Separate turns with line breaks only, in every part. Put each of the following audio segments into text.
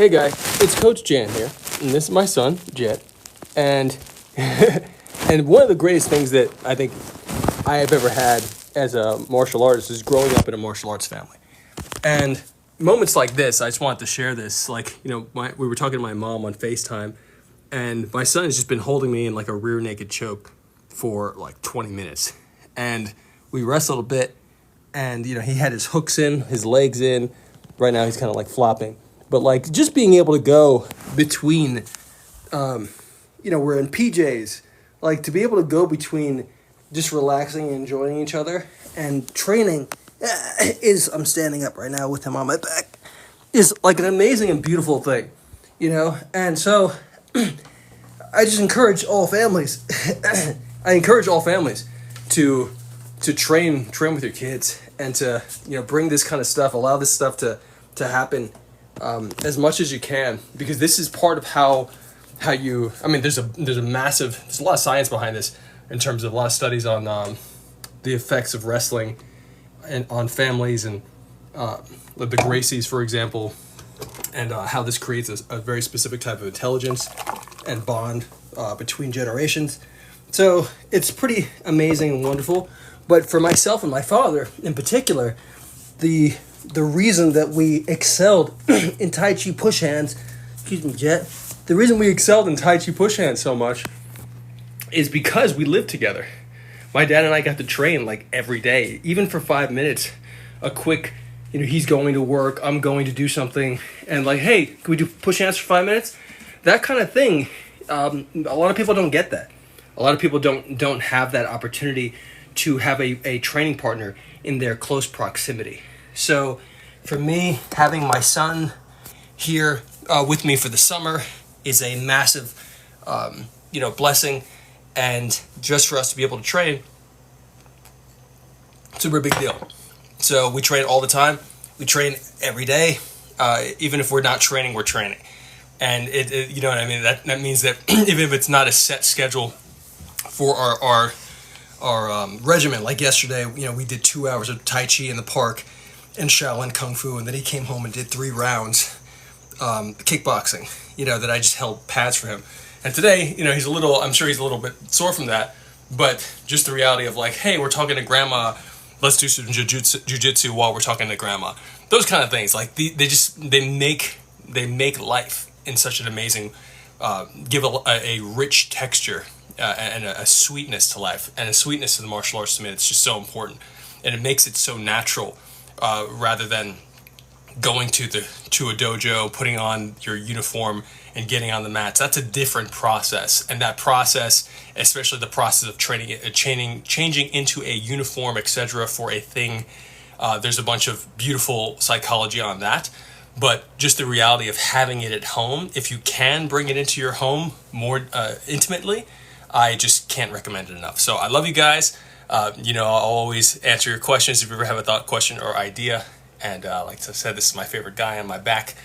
Hey guys, it's Coach Jan here, and this is my son, Jet, and and one of the greatest things that I think I have ever had as a martial artist is growing up in a martial arts family. And moments like this, I just wanted to share this. Like, we were talking to my mom on FaceTime, and my son has just been holding me in like a rear naked choke for like 20 minutes. And we wrestled a bit, and he had his hooks in, his legs in. Right now he's kind of like flopping. But like just being able to go between, we're in PJs, like to be able to go between just relaxing and enjoying each other and training I'm standing up right now with him on my back, is like an amazing and beautiful thing, And so I just encourage all families, to train with your kids and to, bring this kind of stuff, allow this stuff to happen as much as you can, because this is part of how you, there's a lot of science behind this in terms of a lot of studies on the effects of wrestling and on families and the Gracies, for example, and how this creates a very specific type of intelligence and bond between generations. So it's pretty amazing and wonderful. But for myself and my father in particular, the reason that we excelled in Tai Chi push hands, the reason we excelled in Tai Chi push hands so much is because we lived together. My dad and I got to train like every day, even for 5 minutes, a quick, he's going to work, I'm going to do something, and like, hey, can we do push hands for 5 minutes? That kind of thing, a lot of people don't get that. A lot of people don't have that opportunity to have a training partner in their close proximity. So for me, having my son here with me for the summer is a massive, blessing. And just for us to be able to train, it's a very big deal. So we train all the time. We train every day. Even if we're not training, we're training. And it you know what I mean? That means that even if it's not a set schedule for our regimen, like yesterday, we did 2 hours of Tai Chi in the park and Shaolin Kung Fu, and then he came home and did 3 rounds kickboxing, that I just held pads for him. And today, I'm sure he's a little bit sore from that, but just the reality of like, hey, we're talking to grandma, let's do some jujitsu while we're talking to grandma. Those kind of things, like they make life in such an amazing, give a rich texture and a sweetness to life, and a sweetness to the martial arts to me. It's just so important, and it makes it so natural, rather than going to a dojo, putting on your uniform and getting on the mats. That's a different process, and that process, especially the process of changing into a uniform, etc., for a thing, there's a bunch of beautiful psychology on that. But just the reality of having it at home, if you can bring it into your home more intimately, I just can't recommend it enough. So I love you guys. I'll always answer your questions if you ever have a thought, question, or idea. And like I said, this is my favorite guy on my back.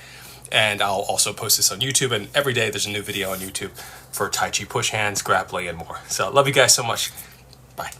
And I'll also post this on YouTube. And every day there's a new video on YouTube for Tai Chi push hands, grappling, and more. So love you guys so much. Bye.